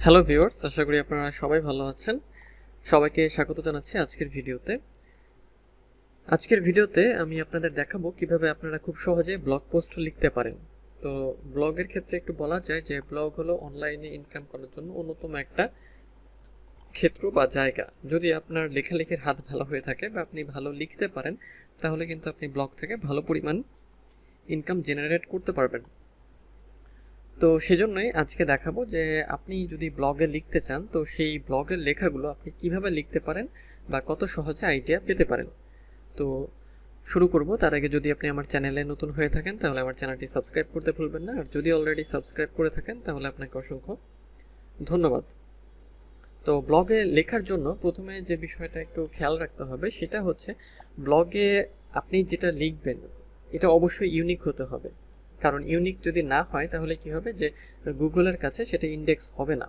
Hello viewers, আশা করি আপনারা সবাই ভালো আছেন। সবাইকে স্বাগত জানাচ্ছি আজকের ভিডিওতে আমি আপনাদের দেখাবো কিভাবে আপনারা খুব সহজে ব্লগ পোস্ট লিখতে পারেন। তো ব্লগের ক্ষেত্রে একটু বলা যায় যে ব্লগ হলো অনলাইনে ইনকাম করার জন্য অন্যতম একটা ক্ষেত্র বা জায়গা। যদি আপনার লেখালেখির হাত ভালো হয়ে থাকে বা আপনি ভালো লিখতে পারেন, তাহলে কিন্তু আপনি ব্লগ থেকে ভালো পরিমাণ ইনকাম জেনারেট করতে পারবেন। তো সেজন্যই আজকে দেখাবো যে আপনি যদি ব্লগে লিখতে চান, তো সেই ব্লগের লেখাগুলো আপনি কিভাবে লিখতে পারেন বা কত সহজে আইডিয়া পেতে পারেন। তো শুরু করব। তার আগে যদি আপনি আমার চ্যানেলে নতুন হয়ে থাকেন তাহলে আমার চ্যানেলটি সাবস্ক্রাইব করতে ভুলবেন না, আর যদি অলরেডি সাবস্ক্রাইব করে থাকেন তাহলে আপনাকে অসংখ্য ধন্যবাদ। তো ব্লগে লেখার জন্য প্রথমে যে বিষয়টা একটু খেয়াল রাখতে হবে সেটা হচ্ছে, ব্লগে আপনি যেটা লিখবেন এটা অবশ্যই ইউনিক হতে হবে। কারণ ইউনিক যদি না হয় তাহলে কি হবে যে গুগলের কাছে সেটা ইন্ডেক্স হবে না,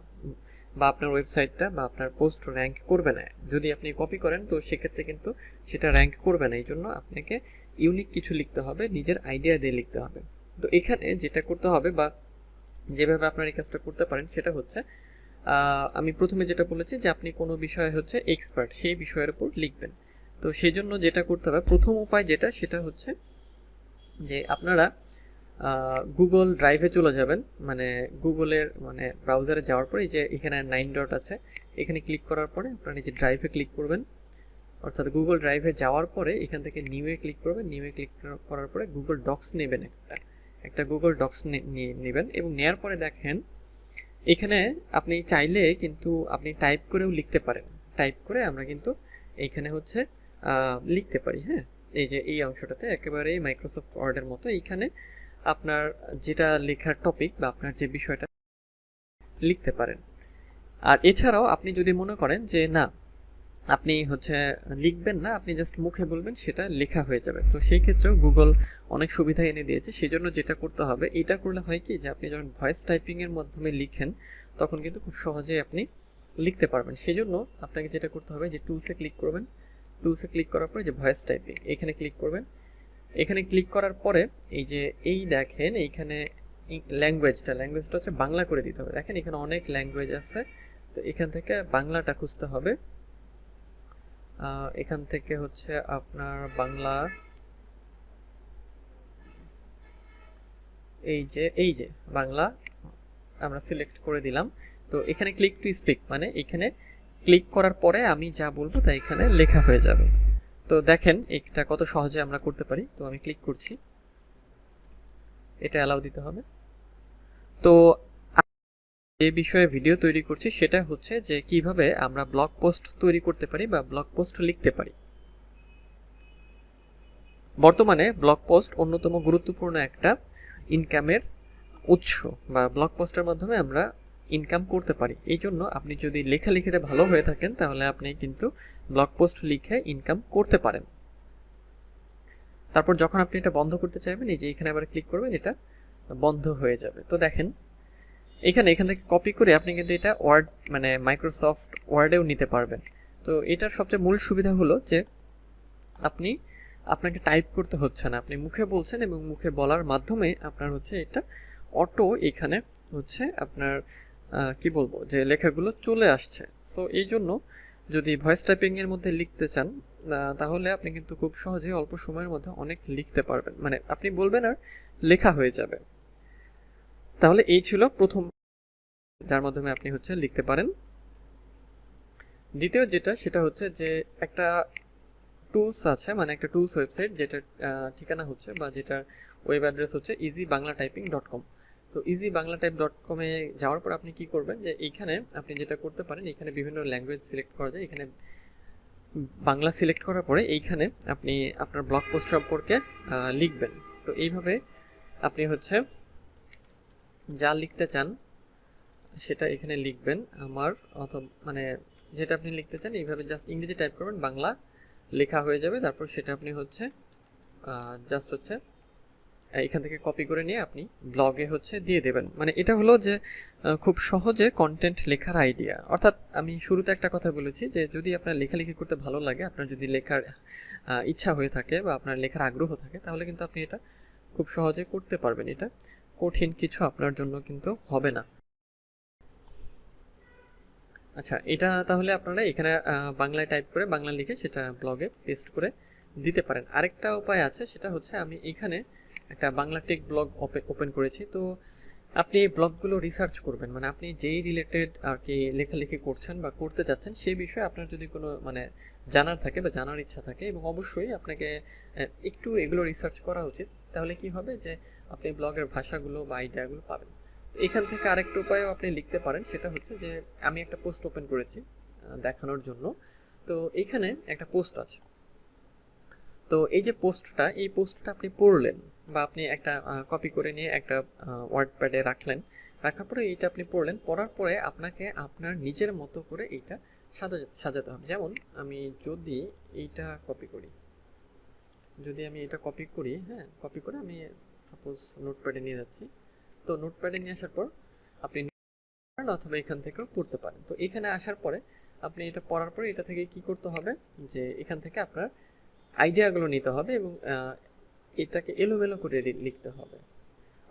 বা আপনার ওয়েবসাইটটা বা আপনার পোস্ট র্যাঙ্ক করবে না। যদি আপনি কপি করেন তো সেক্ষেত্রে কিন্তু সেটা র্যাঙ্ক করবে না। এই জন্য আপনাকে ইউনিক কিছু লিখতে হবে, নিজের আইডিয়া দিয়ে লিখতে হবে। তো এখানে যেটা করতে হবে বা যেভাবে আপনার এই কাজটা করতে পারেন সেটা হচ্ছে, আমি প্রথমে যেটা বলেছি যে আপনি কোনো বিষয়ে হচ্ছে এক্সপার্ট, সেই বিষয়ের উপর লিখবেন। তো সেই জন্য যেটা করতে হবে, প্রথম উপায় যেটা সেটা হচ্ছে যে আপনারা গুগল ড্রাইভে চলে যাবেন। গুগলের ব্রাউজারে যাওয়ার পরে যে এখানে 9 ডট আছে, এখানে ক্লিক করার পরে আপনারা এই যে ড্রাইভে ক্লিক করবেন, অর্থাৎ গুগল ড্রাইভে যাওয়ার পরে এখান থেকে নিউয়ে ক্লিক করবেন। নিউয়ে ক্লিক করার পরে গুগল ডক্স নেবেন, একটা গুগল ডক্স নেবেন, এবং নেওয়ার পরে দেখেন এখানে আপনি চাইলে কিন্তু আপনি টাইপ করেও লিখতে পারেন। টাইপ করে আমরা কিন্তু এইখানে হচ্ছে লিখতে পারি। হ্যাঁ, এই যে এই অংশটাতে একেবারে মাইক্রোসফট ওয়ার্ডের মতো এইখানে আপনার যেটা লেখার টপিক বা আপনার যে বিষয়টা লিখতে পারেন। আর এছাড়াও আপনি যদি মনে করেন যে না, আপনি হচ্ছে লিখবেন না, আপনি জাস্ট মুখে বলবেন, সেটা লেখা হয়ে যাবে। তো সেই ক্ষেত্রেও গুগল অনেক সুবিধা এনে দিয়েছে। সেই জন্য যেটা করতে হবে, এটা করলে হয় কি যে আপনি যখন ভয়েস টাইপিংয়ের মাধ্যমে লিখেন তখন কিন্তু খুব সহজেই আপনি লিখতে পারবেন। সেই জন্য আপনাকে যেটা করতে হবে যে টুলসে ক্লিক করবেন। টুলসে ক্লিক করার পরে যে ভয়েস টাইপিং, এখানে ক্লিক করবেন। এখানে ক্লিক করার পরে এই যে এই দেখেন এইখানে ল্যাঙ্গুয়েজটা হচ্ছে বাংলা করে দিতে হবে। দেখেন এখানে অনেক ল্যাঙ্গুয়েজ আছে, তো এখান থেকে বাংলাটা খুঁজতে হবে। এখান থেকে হচ্ছে আপনার বাংলা, এই যে বাংলা আমরা সিলেক্ট করে দিলাম। তো এখানে ক্লিক টু স্পিক, মানে এখানে ক্লিক করার পরে আমি যা বলবো তা এখানে লেখা হয়ে যাবে। তো দেখেন এটা কত সহজে আমরা করতে পারি। তো আমি ক্লিক করছি, এটা অ্যালাউ দিতে হবে। তো যে বিষয়ে ভিডিও তৈরি করছি সেটা হচ্ছে যে কিভাবে আমরা ব্লগ পোস্ট তৈরি করতে পারি বা ব্লগ পোস্ট লিখতে পারি। বর্তমানে ব্লগ পোস্ট অন্যতম গুরুত্বপূর্ণ একটা ইনকামের উৎস, বা ব্লগ পোস্টের মাধ্যমে আমরা ইনকাম করতে পারি। এই জন্য আপনি যদি লেখালেখিতে ভালো হয়ে থাকেন তাহলে আপনি কিন্তু ব্লগ পোস্ট লিখে ইনকাম করতে পারেন। তারপর যখন আপনি এটা বন্ধ করতে চাইবেন, এই যে এখানে আবার ক্লিক করবেন, এটা বন্ধ হয়ে যাবে। তো দেখেন এখান থেকে কপি করে আপনি কিন্তু এটা ওয়ার্ড মাইক্রোসফট ওয়ার্ডেও নিতে পারবেন। তো এটার সবচেয়ে মূল সুবিধা হলো যে আপনাকে টাইপ করতে হচ্ছে না, আপনি মুখে বলছেন এবং মুখে বলার মাধ্যমে আপনার হচ্ছে এটা অটো এখানে হচ্ছে আপনার কি বলবো যে লেখাগুলো চলে আসছে। সো এই জন্য যদি ভয়েস টাইপিংয়ের মধ্যে লিখতে চান তাহলে আপনি কিন্তু খুব সহজেই অল্প সময়ের মধ্যে অনেক লিখতে পারবেন, আপনি বলবেন আর লেখা হয়ে যাবে। তাহলে এই ছিল প্রথম, যার মাধ্যমে আপনি হচ্ছে লিখতে পারেন। দ্বিতীয় যেটা সেটা হচ্ছে যে একটা টুলস আছে, একটা টুলস ওয়েবসাইট, যেটার ঠিকানা হচ্ছে বা যেটার ওয়েব অ্যাড্রেস হচ্ছে easybanglatyping.com। তো easybanglatype.com এ যাওয়ার পর আপনি কি করবেন যে এইখানে আপনি যেটা করতে পারেন, এখানে বিভিন্ন ল্যাঙ্গুয়েজ সিলেক্ট করা যায়। এখানে বাংলা সিলেক্ট করার পরে এইখানে আপনি আপনার ব্লগ পোস্ট সম্পর্কে লিখবেন। তো এইভাবে আপনি হচ্ছে যা লিখতে চান সেটা এখানে লিখবেন। আমার অথবা যেটা আপনি লিখতে চান এইভাবে জাস্ট ইংরেজি টাইপ করবেন, বাংলা লেখা হয়ে যাবে। তারপর সেটা আপনি হচ্ছে জাস্ট হচ্ছে এখান থেকে কপি করে নিয়ে আপনি ব্লগে হচ্ছে দিয়ে দেবেন। এটা হলো যে খুব সহজে কন্টেন্ট লেখার আইডিয়া। অর্থাৎ আমি শুরুতে একটা কথা বলেছি যে যদি আপনার লেখালেখি করতে ভালো লাগে, আপনার যদি লেখার ইচ্ছা হয়ে থাকে বা আপনার লেখার আগ্রহ থাকে, তাহলে কিন্তু আপনি এটা খুব সহজে করতে পারবেন। এটা কঠিন কিছু আপনার জন্য কিন্তু হবে না। আচ্ছা, এটা তাহলে আপনারা এখানে বাংলায় টাইপ করে বাংলা লিখে সেটা ব্লগে পেস্ট করে দিতে পারেন। আরেকটা উপায় আছে, সেটা হচ্ছে আমি এখানে একটা বাংলা টেক ব্লগ ওপেন করেছি। তো আপনি এই ব্লগগুলো রিসার্চ করবেন, মানে আপনি যেই রিলেটেড আর কি লেখালেখি করছেন বা করতে চাচ্ছেন সেই বিষয়ে আপনার যদি কোনো মানে জানার থাকে বা জানার ইচ্ছা থাকে, এবং অবশ্যই আপনাকে একটু এগুলো রিসার্চ করা উচিত, তাহলে কি হবে যে আপনি ব্লগের ভাষাগুলো বা আইডিয়াগুলো পাবেন। এখান থেকে আরেকটা উপায়ও আপনি লিখতে পারেন, সেটা হচ্ছে যে আমি একটা পোস্ট ওপেন করেছি দেখানোর জন্য। তো এখানে একটা পোস্ট আছে। তো এই যে পোস্টটা, এই পোস্টটা আপনি পড়লেন বা আপনি একটা কপি করে নিয়ে একটা ওয়ার্ড প্যাডে রাখলেন, রাখার পরে এইটা আপনি পড়লেন, পড়ার পরে আপনাকে আপনার নিজের মতো করে এইটা সাজাতে হবে। যেমন আমি যদি এইটা কপি করি, হ্যাঁ, কপি করে আমি সাপোজ নোটপ্যাডে নিয়ে যাচ্ছি। তো নোটপ্যাডে নিয়ে আসার পর আপনি অথবা এখান থেকেও পড়তে পারেন। তো এখানে আসার পরে আপনি এটা পড়ার পরে এটা থেকে কি করতে হবে, যে এখান থেকে আপনার আইডিয়াগুলো নিতে হবে এবং এটাকে এলোমেলো করে লিখতে হবে।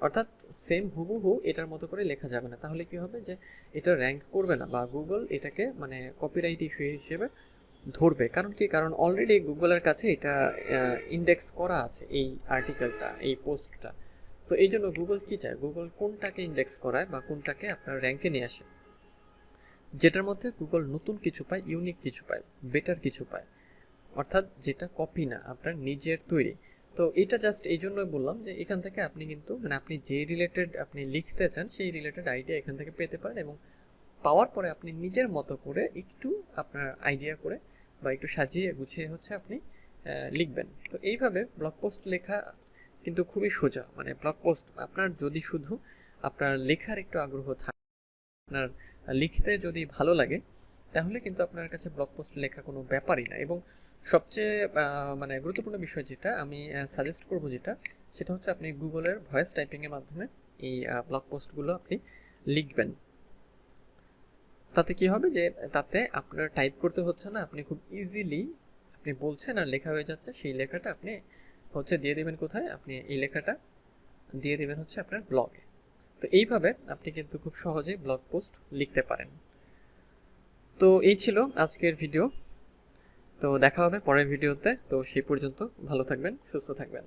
অর্থাৎ সেম হুবহু এটার মতো করে লেখা যাবে না, তাহলে কি হবে যে এটা র্যাঙ্ক করবে না বা গুগল এটাকে মানে কপিরাইট ইস্যু হিসেবে ধরবে। কারণ কি, কারণ অলরেডি গুগলের কাছে এটা ইন্ডেক্স করা আছে এই আর্টিকেলটা, এই পোস্টটা। তো এই জন্য গুগল কি চায়, গুগল কোনটাকে ইন্ডেক্স করায় বা কোনটাকে আপনার র্যাঙ্কে নিয়ে আসে, যেটার মধ্যে গুগল নতুন কিছু পায়, ইউনিক কিছু পায়, বেটার কিছু পায়, অর্থাৎ যেটা কপি না, আপনার নিজের তৈরি। তো এটা জাস্ট এই জন্য বললাম যে এখান থেকে আপনি কিন্তু মানে আপনি যে রিলেটেড আপনি লিখতে চান সেই রিলেটেড আইডিয়া এখান থেকে পেতে পারেন, এবং পাওয়ার পরে আপনি নিজের মতো করে একটু আপনার আইডিয়া করে বা একটু সাজিয়ে গুছিয়ে হচ্ছে আপনি লিখবেন। তো এইভাবে ব্লগ পোস্ট লেখা কিন্তু খুবই সোজা। মানে ব্লগ পোস্ট আপনার যদি শুধু আপনার লেখার একটু আগ্রহ থাকে, আপনার লিখতে যদি ভালো লাগে, তাহলে কিন্তু আপনার কাছে ব্লগ পোস্ট লেখা কোনো ব্যাপারই না। এবং সবচেয়ে মানে গুরুত্বপূর্ণ বিষয় যেটা আমি সাজেস্ট করব, সেটা হচ্ছে আপনি গুগলের ভয়েস টাইপিংয়ের মাধ্যমে এই ব্লগ পোস্টগুলো আপনি লিখবেন। তাতে কি হবে যে তাতে আপনার টাইপ করতে হচ্ছে না, আপনি খুব ইজিলি আপনি বলছেন আর লেখা হয়ে যাচ্ছে। সেই লেখাটা আপনি হচ্ছে দিয়ে দেবেন কোথায়, আপনি এই লেখাটা দিয়ে দেবেন হচ্ছে আপনার ব্লগে। তো এইভাবে আপনি কিন্তু খুব সহজে ব্লগ পোস্ট লিখতে পারেন। তো এই ছিল আজকের ভিডিও। তো দেখা হবে পরের ভিডিওতে। তো সেই পর্যন্ত ভালো থাকবেন, সুস্থ থাকবেন।